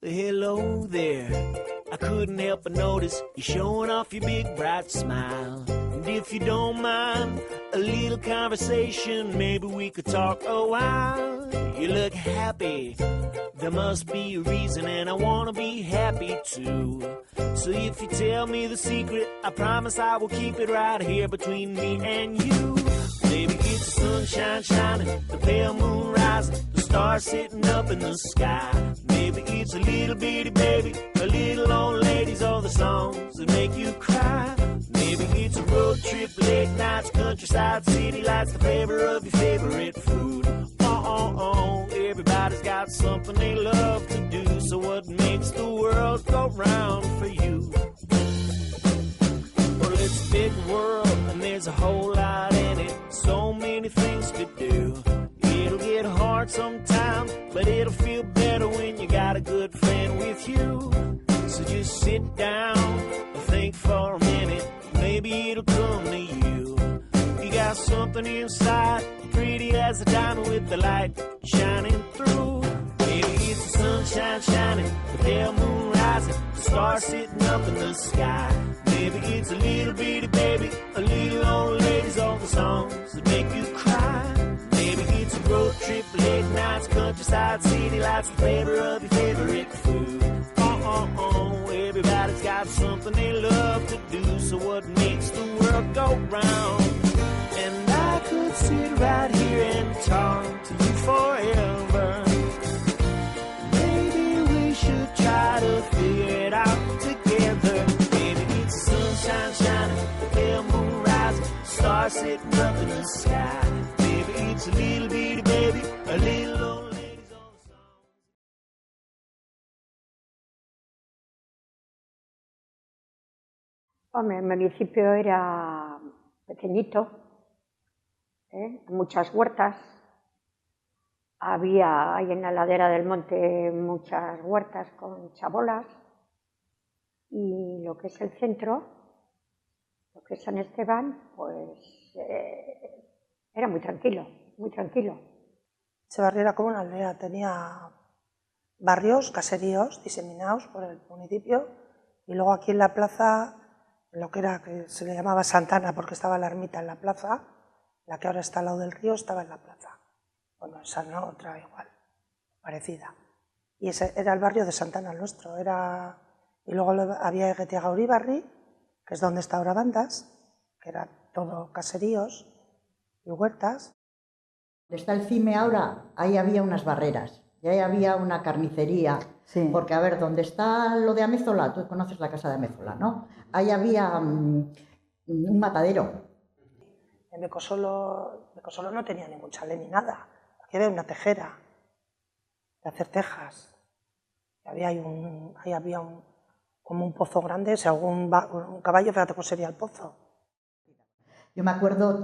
Hello there, I couldn't help but notice you're showing off your big bright smile. And if you don't mind, a little conversation, maybe we could talk a while. You look happy, there must be a reason, and I wanna be happy too. So if you tell me the secret, I promise I will keep it right here between me and you. Maybe it's the sunshine shining, the pale moon rising, the stars sitting up in the sky. Maybe it's a little bitty baby, a little old ladies, all the songs that make you cry. Maybe it's a road trip, late nights, countryside, city lights, the flavor of your favorite food. Everybody's got something they love to do, so what makes the world go round for you? Well, it's a big world, and there's a whole lot in it, so many things to do. It'll get hard sometimes, but it'll feel better when you got a good friend with you. So just sit down and think for a minute, maybe it'll come to you. You got something inside, pretty as a diamond with the light shining through. Maybe it's the sunshine shining, the pale moon rising, the stars sitting up in the sky. Maybe it's a little bitty baby, a little old ladies, all the songs that make you cry. Maybe it's a road trip, late nights, countryside, city lights, the flavor of your favorite food. Everybody's got something they love to do, so what makes the world go round? And I could sit right here and talk to you forever. Maybe we should try to figure it out together. Maybe it's the sunshine shining, the pale moon rising, stars sitting up in the sky. Maybe it's a little bitty baby, a little old ladies on the song. Hombre, el municipio era pequeñito, muchas huertas. Había ahí en la ladera del monte muchas huertas con chabolas. Y lo que es el centro, lo que es San Esteban, pues era muy tranquilo, muy tranquilo. Etxebarri era como una aldea, tenía barrios, caseríos diseminados por el municipio, y luego aquí en la plaza, lo que era, que se le llamaba Santana porque estaba la ermita en la plaza, la que ahora está al lado del río estaba en la plaza. Bueno, esa no, otra igual, parecida. Y ese era el barrio de Santana, el nuestro. Y luego había Egetiaga Uribarri, que es donde está ahora Bandas, que era todo caseríos y huertas. Donde está el CIME ahora, ahí había unas barreras, y ahí había una carnicería, sí. Porque a ver, donde está lo de Amézola, tú conoces la casa de Amézola, ¿no? Ahí había un matadero. En Becosolo no tenía ningún chalet ni nada, aquí había una tejera de hacer tejas, ahí había como un pozo grande, si algún caballo, fíjate cómo sería el pozo. Yo me acuerdo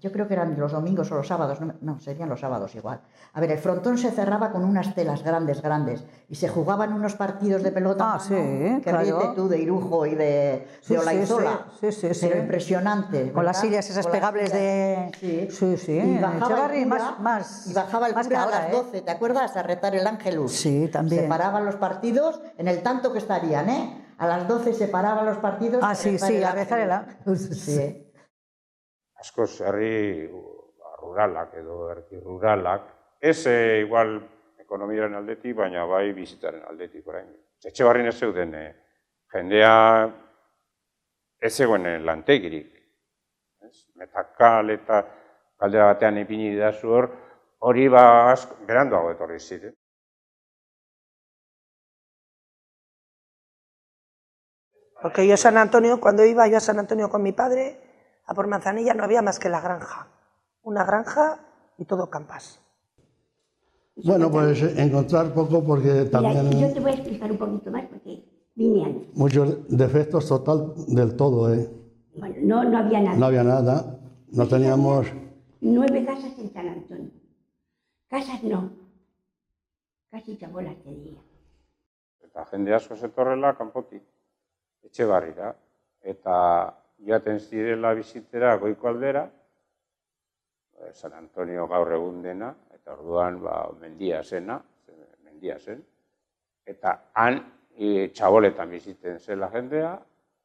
yo creo que eran los domingos o los sábados, no, serían los sábados igual. A ver, el frontón se cerraba con unas telas grandes, y se jugaban unos partidos de pelota, sí, que claro. ríete tú de Irujo y de Olaizola, sí. Pero impresionante. ¿Verdad? Con las sillas esas pegables de... Sí. Y bajaba el cura a las 12, ¿te acuerdas? A rezar el Ángelus. Sí, también. Se paraban los partidos en el tanto que estarían, A las 12 se paraban los partidos. A rezar el Ángelus. Sí. Askoz herri ruralak edo erdi ruralak, ez igual ekonomiaren aldetik, baina bai bizitaren aldetik orain. Etxebarrin ez zeuden jendea ez zegoen lantegirik. Metakal eta kaldera batean ipini didazu hori beranduago etorri ziren. Porque yo San Antonio, cuando iba yo a San Antonio con mi padre, a por Manzanilla no había más que la granja. Una granja y todo campas. Bueno, pues encontrar poco porque también... Mira, yo te voy a explicar un poquito más porque vine antes. Muchos defectos total del todo, Bueno, no había nada. No había nada, no teníamos... 9 casas en San Antonio. Casas no. Casi chabolas te diría. Eta jende asko zetorrela kanpotik, Etxebarrira, eta joaten zirela bizitera goiko aldera, San Antonio gaur egun dena, eta orduan mendia zen, Eta han txaboletan bizitzen zela jendea,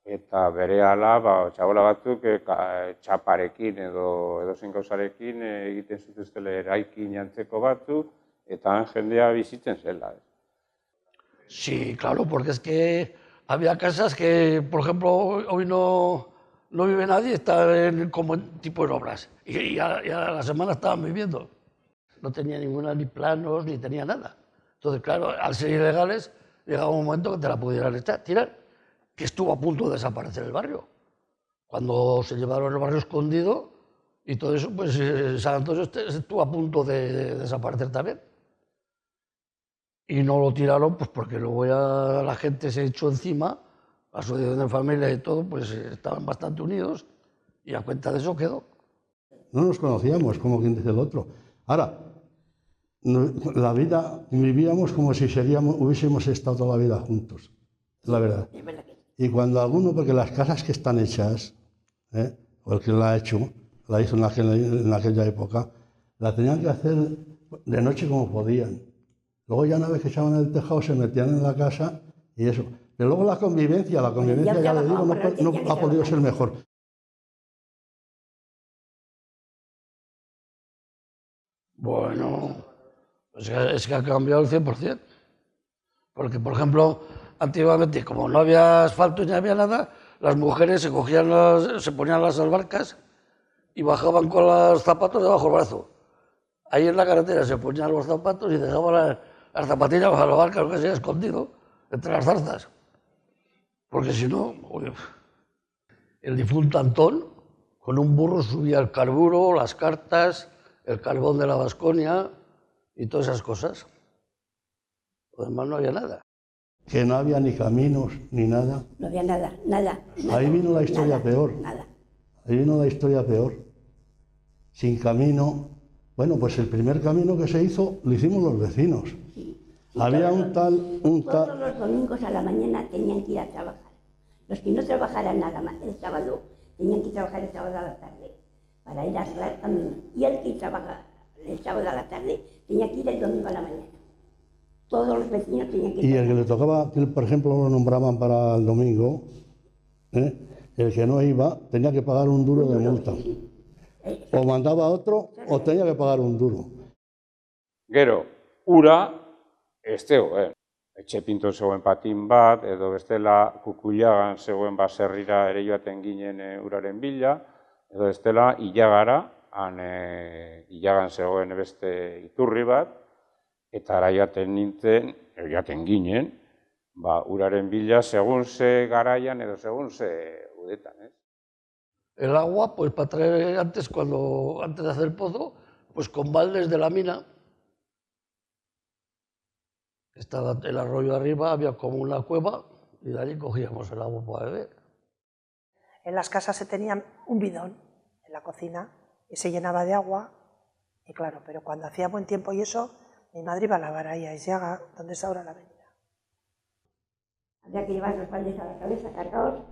eta berehala txabola batzuk txaparekin edo zein gauzarekin egiten zituztela eraikin antzeko batzuk, eta han jendea bizitzen zela. Sí, claro, porque es que había casas que, por ejemplo, hoy no vive nadie, está como tipo en obras, y a la semana estaban viviendo. No tenía ninguna, ni planos, ni tenía nada. Entonces, claro, al ser ilegales, llegaba un momento que te la pudieran tirar, que estuvo a punto de desaparecer el barrio. Cuando se llevaron el barrio escondido y todo eso, pues San Antonio estuvo a punto de desaparecer también. Y no lo tiraron pues porque luego ya la gente se echó encima, la asociación de familia y todo, pues estaban bastante unidos y a cuenta de eso quedó. No nos conocíamos, como quien dice el otro. Ahora, la vida vivíamos como si hubiésemos estado toda la vida juntos, la verdad. Y cuando alguno, porque las casas que están hechas, o el que la hizo en aquella época, la tenían que hacer de noche como podían. Luego ya una vez que echaban el tejado se metían en la casa y eso. Pero luego la convivencia ya le digo, no ha podido ser mejor. Bueno, es que ha cambiado el 100%. Porque, por ejemplo, antiguamente, como no había asfalto ni había nada, las mujeres se ponían las albarcas y bajaban con los zapatos debajo del brazo. Ahí en la carretera se ponían los zapatos y dejaban las zapatillas bajo la barca, que se había escondido entre las zarzas. Porque si no, el difunto Antón, con un burro subía el carburo, las cartas, el carbón de la Vasconia y todas esas cosas. Además no había nada. Que no había ni caminos, ni nada. No había nada, nada. Ahí vino la historia peor. Nada. Ahí vino la historia peor. Sin camino. Bueno, pues el primer camino que se hizo lo hicimos los vecinos. Sí. Había todos los domingos a la mañana tenían que ir a trabajar. Los que no trabajaran nada más el sábado, tenían que trabajar el sábado a la tarde para ir a arreglar camino. Y el que trabaja el sábado a la tarde tenía que ir el domingo a la mañana. Todos los vecinos tenían que ir. Y el que le tocaba, por ejemplo, lo nombraban para el domingo, el que no iba tenía que pagar un duro de multa. O mandaba a otro o tenía que pagar un duro. Gero, ura, ez zegoen. Etxe pinto zegoen patin bat, edo bestela Kukuilagan zegoen baserrira ere joaten ginen uraren bila, edo bestela Ilagara, Ilagan zegoen beste iturri bat, eta ara joaten ginen, uraren bila segun ze garaian edo segun ze udetan, El agua, pues para traer antes de hacer el pozo, pues con baldes de la mina. Estaba el arroyo arriba, había como una cueva y de allí cogíamos el agua para beber. En las casas se tenía un bidón en la cocina y se llenaba de agua. Y claro, pero cuando hacía buen tiempo y eso, mi madre iba a lavar ahí a Isiaga, donde es ahora la avenida. Había que llevar los baldes a la cabeza cargados.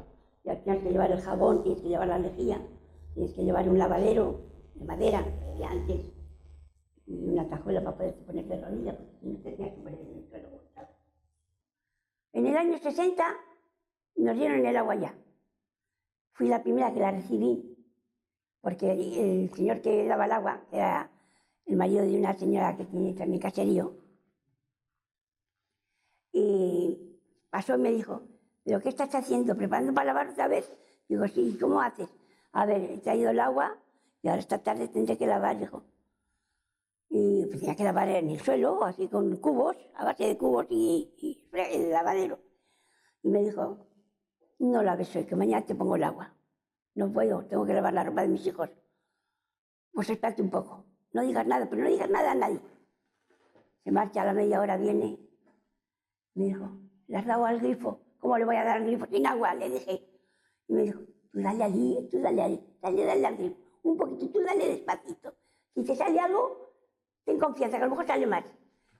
Y tienes que llevar el jabón, tienes que llevar la lejía, tienes que llevar un lavadero de madera, de antes, y una cajuela para poder poner de rodillas, porque si no te tenías que poner en el suelo. En el año 60 nos dieron el agua ya. Fui la primera que la recibí, porque el señor que daba el agua era el marido de una señora que tiene también caserío. Y pasó y me dijo: ¿pero qué estás haciendo? ¿Preparando para lavar otra vez? Digo, sí, ¿cómo haces? A ver, he traído el agua y ahora esta tarde tendré que lavar, dijo. Y pues tenía que lavar en el suelo, así con cubos, a base de cubos y el lavadero. Y me dijo: no laves hoy, que mañana te pongo el agua. No puedo, tengo que lavar la ropa de mis hijos. Pues espérate un poco, no digas nada, pero no digas nada a nadie. Se marcha, a la media hora viene. Me dijo: ¿le has dado al grifo? ¿Cómo le voy a dar al grifo sin agua? Le dije. Y me dijo: tú dale allí, dale al grifo. Un poquito, tú dale despacito. Si te sale algo, ten confianza, que a lo mejor sale más.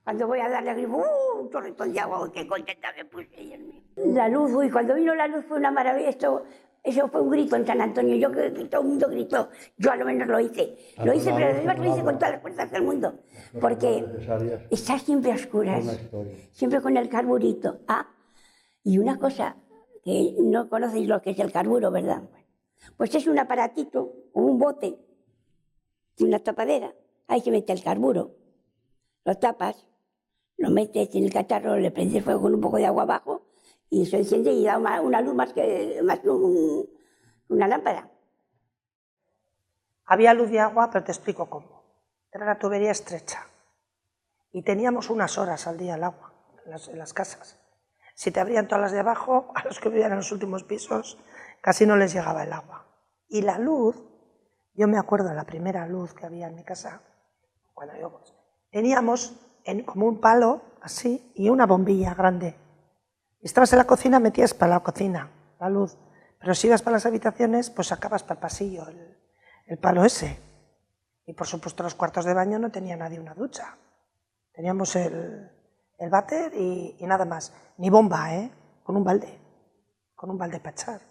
Cuando voy a darle al grifo, un chorretón de agua, qué contenta me puse. La luz, cuando vino la luz fue una maravilla. Esto eso fue un grito en San Antonio. Yo creo que todo el mundo gritó. Yo a lo menos lo hice. Lo hice, pero además lo hice con todas las fuerzas del mundo. Porque estar siempre a oscuras, siempre con el carburito. Ah, y una cosa, que no conocéis lo que es el carburo, ¿verdad? Pues es un aparatito, un bote, una tapadera. Ahí se mete el carburo. Lo tapas, lo metes en el cacharro, le prendes fuego con un poco de agua abajo y se enciende y da una luz más que una lámpara. Había luz y agua, pero te explico cómo. Era la tubería estrecha y teníamos unas horas al día el agua en las casas. Si te abrían todas las de abajo, a los que vivían en los últimos pisos casi no les llegaba el agua. Y la luz, yo me acuerdo de la primera luz que había en mi casa, cuando íbamos, teníamos como un palo así y una bombilla grande. Estabas en la cocina, metías para la cocina la luz, pero si ibas para las habitaciones, pues sacabas para el pasillo el palo ese. Y por supuesto los cuartos de baño no tenía nadie una ducha. Teníamos el váter y nada más. Ni bomba, con un balde para echar.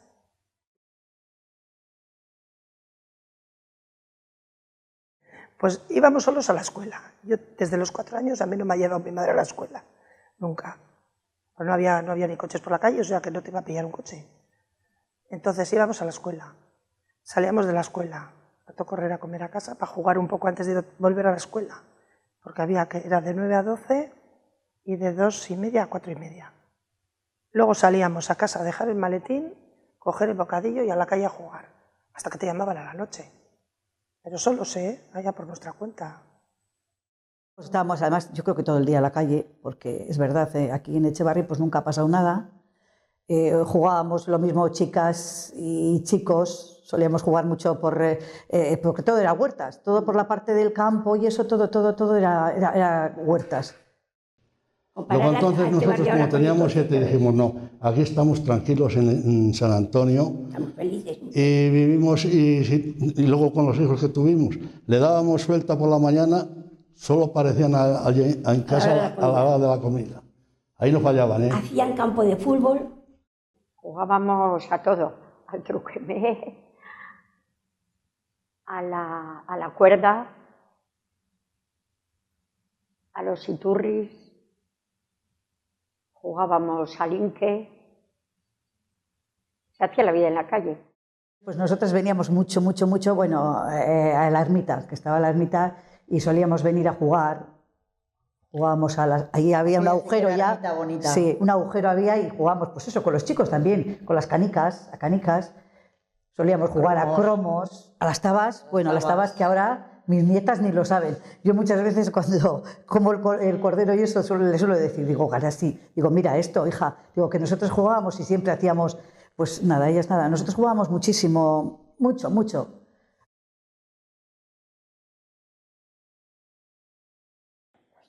Pues íbamos solos a la escuela. Yo desde los 4 años a mí no me ha llevado mi madre a la escuela, nunca. Pues no había ni coches por la calle, o sea que no te iba a pillar un coche. Entonces íbamos a la escuela, salíamos de la escuela, me tocó correr a comer a casa para jugar un poco antes de volver a la escuela, porque era de 9 a 12 y de 2:30 a 4:30. Luego salíamos a casa a dejar el maletín, coger el bocadillo y a la calle a jugar, hasta que te llamaban a la noche. Pero solo allá por nuestra cuenta. Pues estábamos, además, yo creo que todo el día a la calle, porque es verdad, aquí en Echevarri pues nunca ha pasado nada. Jugábamos lo mismo chicas y chicos, solíamos jugar mucho porque todo era huertas, todo por la parte del campo y eso, todo era huertas. Luego entonces nosotros, como teníamos 7, dijimos no, aquí estamos tranquilos en San Antonio. Estamos felices. Y vivimos, y luego con los hijos que tuvimos, le dábamos suelta por la mañana, solo aparecían allí en casa a la hora de la comida. Ahí no fallaban, Hacían campo de fútbol. Jugábamos a todo, al truquemé, a la cuerda, a los iturris, jugábamos al inque. Se hacía la vida en la calle. Pues nosotros veníamos mucho, bueno, a la ermita, que estaba la ermita, y solíamos venir a jugar. Jugábamos ahí había un agujero ya. Bonita. Sí, un agujero había y jugábamos, pues eso, con los chicos también, con las canicas, a canicas. Solíamos jugar a cromos, a las tabas, bueno, a las tabas que ahora mis nietas ni lo saben. Yo muchas veces cuando como el cordero y eso le suelo decir, digo, Garasi, digo, mira esto, hija, digo que nosotros jugábamos y siempre hacíamos, pues nada, ellas nada, nosotros jugábamos muchísimo, mucho.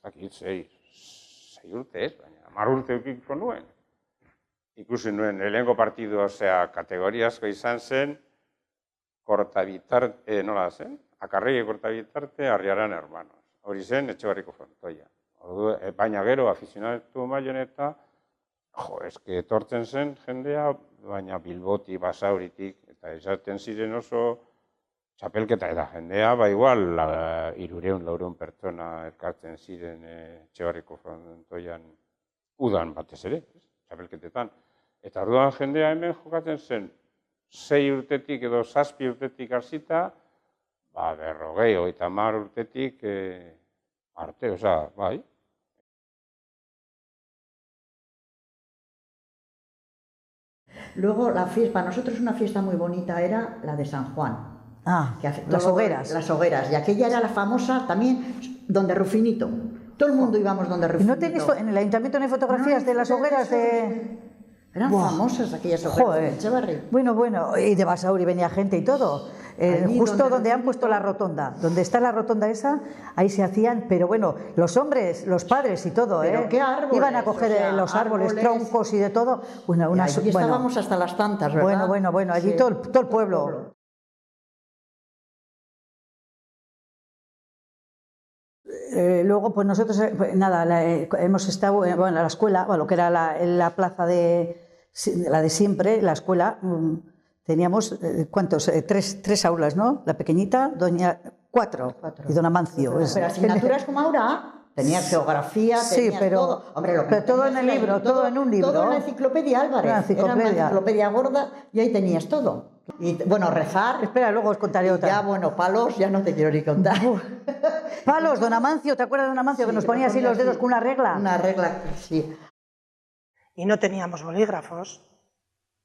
Aquí 6 urte, baina 10 urte eukiko nuen. Ikusi nuen, lehenengo partidu, kategoriazko izan zen, nola zen? Akarregi kortabitarte, Arriaran hermanos. Hori zen, Etxebarriko frontoia. Baina gero, afizionatu mailen eta, eske etortzen zen jendea, baina Bilboti, Basauritik, eta esaten ziren oso txapelketa eta jendea, igual, 300-400 pertsona elkartzen ziren Etxebarriko frontoian udan batez ere, txapelketetan. Eta orduan jendea hemen jokatzen zen 6 urtetik edo 7 urtetik hasita, 40, 50 urtetik arte, bai. Luego, para nosotros una fiesta muy bonita era la de San Juan. Las hogueras. Las hogueras. Y aquella era la famosa también, donde Rufinito. Todo el mundo íbamos donde Rufinito. ¿No tenéis, en el ayuntamiento no hay fotografías de las hogueras de...? Eran famosas aquellas hogueras de Echevarri. Bueno, y de Basauri venía gente y todo. Justo donde han puesto la rotonda, donde está la rotonda esa, ahí se hacían, pero bueno, los hombres, los padres y todo, ¿Pero qué árboles? Iban a coger los árboles, troncos y de todo. Allí estábamos hasta las tantas, ¿verdad? Bueno, allí sí. todo el pueblo. Luego, pues nosotros, hemos estado en la escuela, lo que era la plaza la de siempre, la escuela. teníamos, ¿cuántos? Tres aulas, ¿no? La pequeñita, cuatro. Y don Amancio. Pero asignaturas como ahora... Tenías geografía, tenías todo. Hombre, pero todo en el libro, todo en un libro. Todo en la enciclopedia Álvarez. Era una enciclopedia gorda y ahí tenías todo. Y bueno, rezar. Espera, luego os contaré otra. Ya, bueno, palos, ya no te quiero ni contar. Palos, don Amancio, ¿te acuerdas de don Amancio que nos ponía así los dedos con una regla? Una regla, sí. Y no teníamos bolígrafos,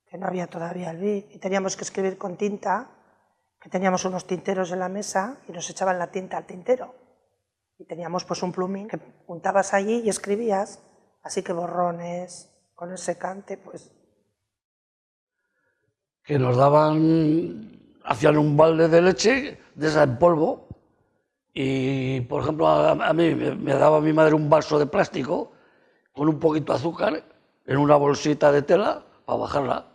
que no había todavía el BIC, y teníamos que escribir con tinta, que teníamos unos tinteros en la mesa y nos echaban la tinta al tintero. Y teníamos pues un plumín que puntabas allí y escribías, así que borrones, con el secante, pues... Que nos daban, hacían un balde de leche de esa en polvo y, por ejemplo, a mí me daba mi madre un vaso de plástico con un poquito de azúcar en una bolsita de tela para bajarla.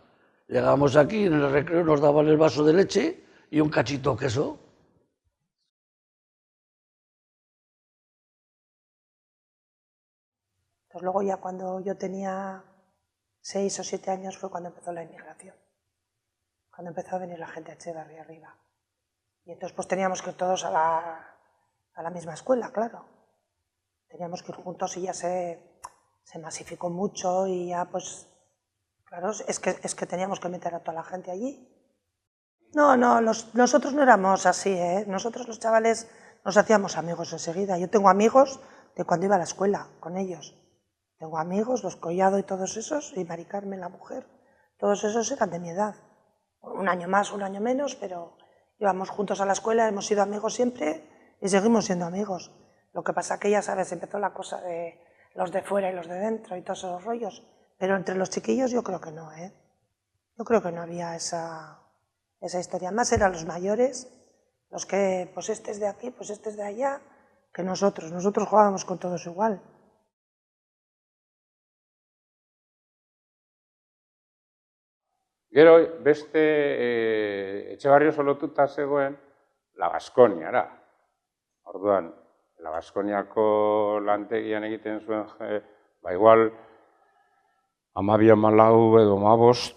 Llegábamos aquí, en el recreo nos daban el vaso de leche y un cachito de queso. Entonces luego ya cuando yo tenía 6 o 7 años fue cuando empezó la inmigración, cuando empezó a venir la gente a Echevarri arriba. Y entonces pues teníamos que ir todos a la misma escuela, claro. Teníamos que ir juntos y ya se masificó mucho y ya pues, claro, es que teníamos que meter a toda la gente allí. No, nosotros no éramos así, ¿eh? Nosotros los chavales nos hacíamos amigos enseguida. Yo tengo amigos de cuando iba a la escuela con ellos. Tengo amigos, los Collado y todos esos, y Mari Carmen, la mujer, todos esos eran de mi edad. Un año más, un año menos, pero íbamos juntos a la escuela, hemos sido amigos siempre y seguimos siendo amigos. Lo que pasa que ya sabes, empezó la cosa de los de fuera y los de dentro y todos esos rollos, pero entre los chiquillos yo creo que no, ¿eh? Yo creo que no había esa historia. Más eran los mayores, los que, pues este es de aquí, pues este es de allá, que nosotros jugábamos con todos igual. Gero, beste Etxebarri oso lotuta zegoen La Baskoniara. Orduan, La Baskoniako lantegian egiten zuen, igual, 12, 14 edo 15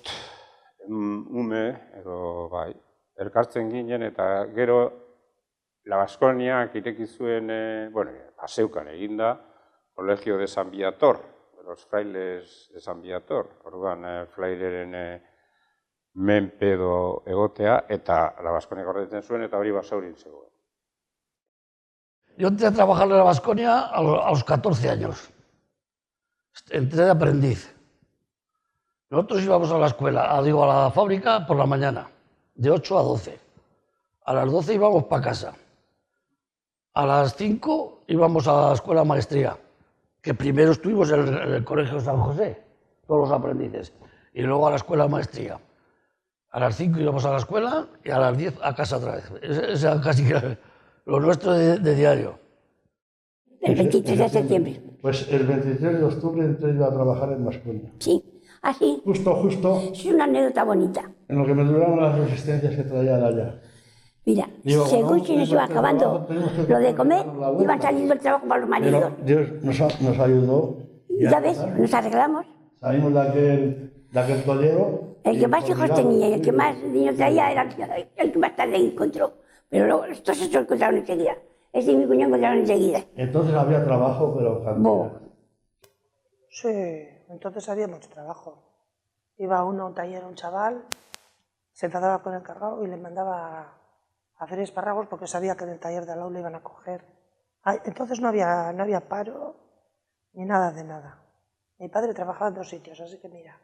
ume, edo bai, elkartzen ginen, eta gero La Baskoniak ireki zuen, paseukan eginda, Colegio de San Viator, los frailes de San Viator, orduan, fraileren menpe edo egotea, eta La Baskonia gordetzen zuen, eta hori Basaurin zegoen. Yo entré a trabajar en La Baskonia a los 14 años. Entré de aprendiz. Nosotros íbamos a la escuela, a la fábrica por la mañana, de 8 a 12. A las 12 íbamos para casa. A las 5 íbamos a la escuela maestría, que primero estuvimos en el Colegio San José, todos los aprendices, y luego a la escuela maestría. A las 5 íbamos a la escuela y a las 10 a casa otra vez. Ese era casi lo nuestro de diario. El 23 de septiembre. Pues el 23 de octubre entré yo a trabajar en Baskonia. Sí, así. Justo. Es una anécdota bonita. En lo que me duraron las resistencias que traían allá. Mira, según se nos iba acabando lo de comer, iban saliendo el trabajo para los maridos. Pero Dios nos ayudó. Ya ves, nos arreglamos. Salimos de aquel tollero. El que más hijos tenía y el que más niños traía era el que más tarde encontró. Pero luego estos se encontraron enseguida. Ese y mi cuñado encontraron enseguida. Entonces había trabajo, pero cantidad. Sí, entonces había mucho trabajo. Iba uno a un taller, un chaval, se enfadaba con el encargado y le mandaba a hacer espárragos porque sabía que en el taller de al lado le iban a coger. Entonces no había paro ni nada de nada. Mi padre trabajaba en 2 sitios, así que mira.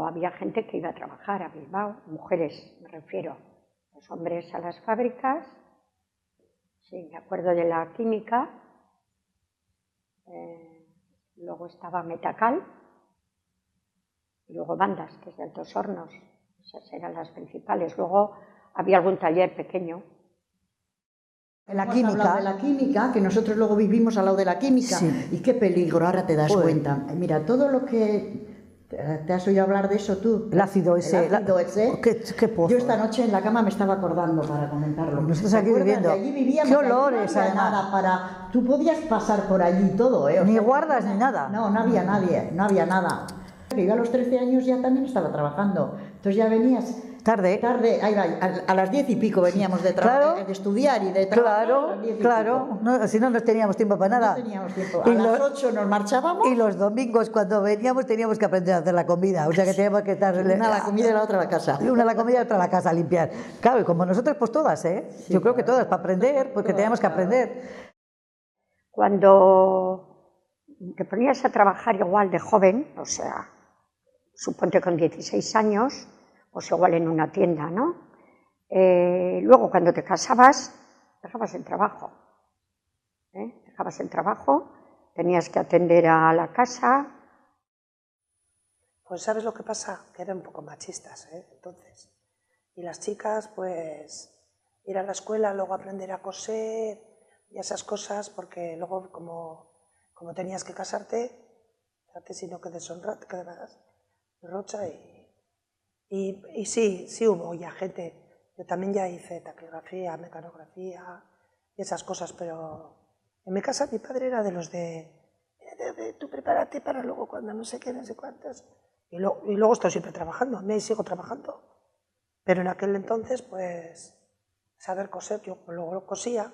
Había gente que iba a trabajar a Bilbao, mujeres me refiero, los hombres a las fábricas, sí, me acuerdo de la química, luego estaba Metacal, y luego Bandas, que es de Altos Hornos, esas eran las principales, luego había algún taller pequeño. En la química. De la química, que nosotros luego vivimos al lado de la química, sí. Y qué peligro, ahora te das cuenta. Mira, todo lo que... ¿Te has oído hablar de eso tú? El ácido ese. El ácido ese. ¿Qué pozo? Yo esta noche en la cama me estaba acordando para comentarlo. Nosotros aquí viviendo. Allí vivíamos, qué olores, no había nada para... Tú podías pasar por allí todo, ¿eh? Ni guardas ni nada. No había nadie, no había nada. Yo a los 13 años ya también estaba trabajando. Entonces ya venías Tarde. Tarde, ahí va, a las 10 y pico veníamos de, Claro. de estudiar y de trabajar. Claro, a las 10 y claro. pico. No, si no, no teníamos tiempo para nada. No teníamos tiempo. A las 8 nos marchábamos. Y los domingos, cuando veníamos, teníamos que aprender a hacer la comida. O sea que teníamos que estar. Una a la comida y la otra a la casa. Una a la comida y otra a la casa a limpiar. Claro, y como nosotros, pues todas, ¿eh? Sí, yo creo que claro. todas, para aprender, porque teníamos que aprender. Cuando te ponías a trabajar igual de joven, o sea, suponte con 16 años, pues igual en una tienda, ¿no? Luego, cuando te casabas, dejabas el trabajo. Dejabas el trabajo, tenías que atender a la casa. Pues ¿sabes lo que pasa? Que eran un poco machistas, entonces. Y las chicas, pues, ir a la escuela, luego aprender a coser y esas cosas, porque luego, como tenías que casarte, fíjate si no quedes honrada, te quedarás rocha y sí hubo ya gente. Yo también ya hice taquigrafía, mecanografía y esas cosas, pero en mi casa mi padre era de los de tú prepárate para luego cuando no sé qué, no sé cuántas. Y luego estoy siempre trabajando, me sigo trabajando. Pero en aquel entonces, pues, saber coser, yo luego cosía.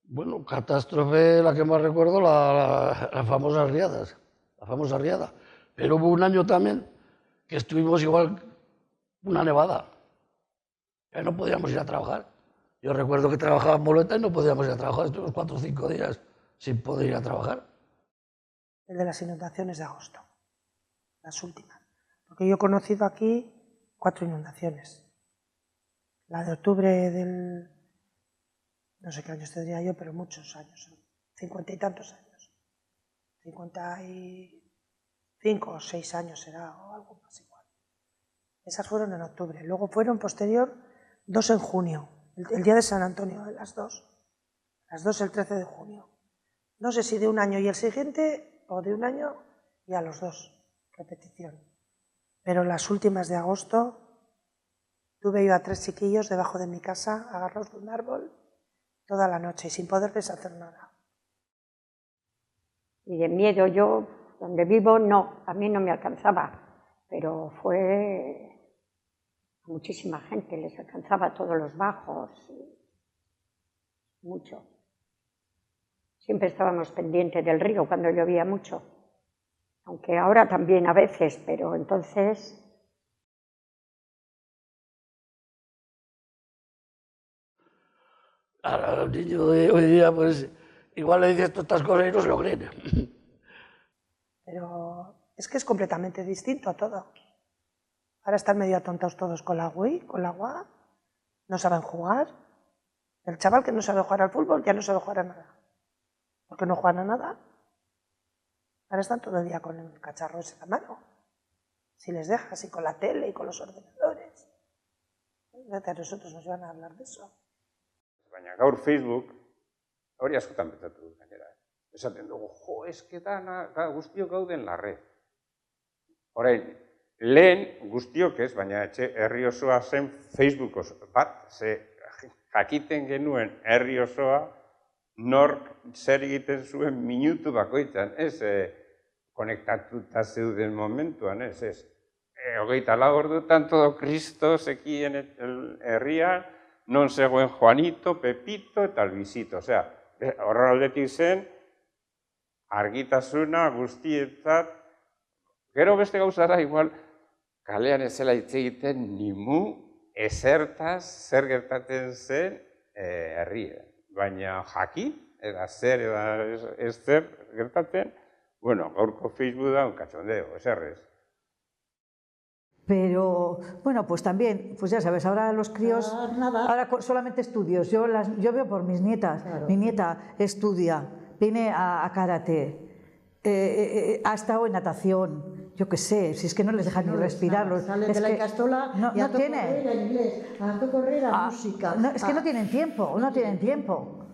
Bueno, catástrofe, la que más recuerdo, las famosas riadas, la famosa riada. Pero hubo un año también que estuvimos igual una nevada, que no podíamos ir a trabajar. Yo recuerdo que trabajaba en Boleta y no podíamos ir a trabajar, estuvimos 4 o 5 días sin poder ir a trabajar. El de las inundaciones de agosto, las últimas. Porque yo he conocido aquí 4 inundaciones. La de octubre del... no sé qué años tendría yo, pero muchos años, 50 y tantos años. 55 o 6 años será, o algo más igual. Esas fueron en octubre. Luego fueron posterior 2 en junio, el día de San Antonio, las dos el 13 de junio. No sé si de un año y el siguiente, o de un año y a los 2, repetición. Pero las últimas de agosto, tuve yo a 3 chiquillos debajo de mi casa, agarrados de un árbol, toda la noche y sin poderles hacer nada. Y de miedo yo, donde vivo, no, a mí no me alcanzaba, pero fue a muchísima gente, les alcanzaba a todos los bajos, mucho. Siempre estábamos pendientes del río cuando llovía mucho, aunque ahora también a veces, pero entonces... A los niños de hoy día, pues, igual le dices todas estas cosas y no se lo creen. Pero es que es completamente distinto a todo. Ahora están medio atontados todos con la Wii, con la agua, no saben jugar. El chaval que no sabe jugar al fútbol ya no sabe jugar a nada. ¿Por qué no juegan a nada? Ahora están todo el día con el cacharro ese en la mano. Si les dejas, y con la tele, y con los ordenadores. A nosotros nos van a hablar de eso. Baina gaur Facebook, hori askotan betatu dut gainera. Esaten dugu, jo, eske dana, guztiok gauden larre. Orain, lehen guztiok ez, baina herri osoa zen Facebook bat, ze jakiten genuen herri osoa, nork zer egiten zuen minutu bakoitzan, ez konektatuta zeuden momentuan, ez. 24 ordutan todo Kristo zekien herria, non zegoen Juanito, Pepito eta Albizito. Osea, horraldetik zen, argitasuna guztietzat, gero beste gauza da, igual, kalean ez zela hitz egiten nimu ezertaz zer gertatzen zen herria. Baina jakin, eta zer eta ez zer gertatzen, bueno, gaurko Facebook da un cachondeo, eserrez. Pero, bueno, pues también, pues ya sabes, ahora los críos, ahora solamente estudios. Yo veo por mis nietas. Claro. Mi nieta estudia, viene a karate, ha estado en natación, yo qué sé, si es que no les dejan ni respirar. Salen de la Icastola y a correr a inglés, a correr a música. No, es que no tienen tiempo, no tienen tiempo.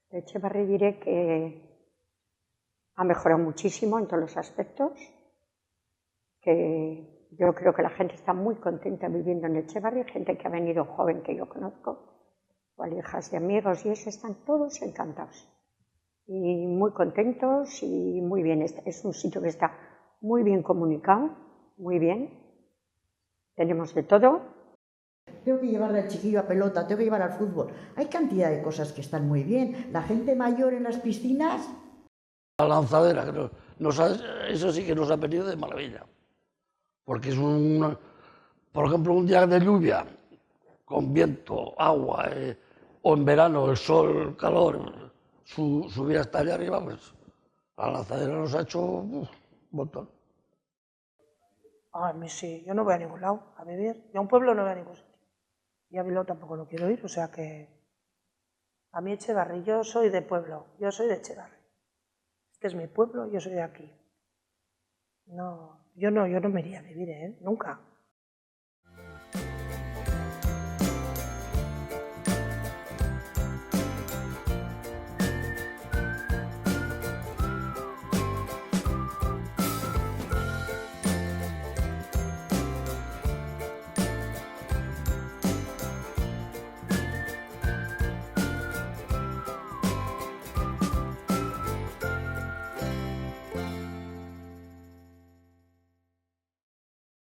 De Etxebarri diré que ha mejorado muchísimo en todos los aspectos, que yo creo que la gente está muy contenta viviendo en Etxebarri, gente que ha venido joven que yo conozco, valijas de amigos y eso, están todos encantados. Y muy contentos y muy bien. Es un sitio que está muy bien comunicado, muy bien. Tenemos de todo. Tengo que llevarle al chiquillo a pelota, tengo que llevar al fútbol. Hay cantidad de cosas que están muy bien. La gente mayor en las piscinas. La lanzadera, eso sí que nos ha venido de maravilla. Porque es por ejemplo, un día de lluvia, con viento, agua, o en verano el sol, el calor, subir hasta allá arriba, pues la lanzadera nos ha hecho un montón. A mí sí, yo no voy a ningún lado a vivir. Yo a un pueblo no voy a ningún sitio. Y a Bilbao tampoco no quiero ir, o sea que... A mí Echevarri, yo soy de pueblo, yo soy de Echevarri. Este es mi pueblo, yo soy de aquí. No, yo no me iría a vivir, nunca.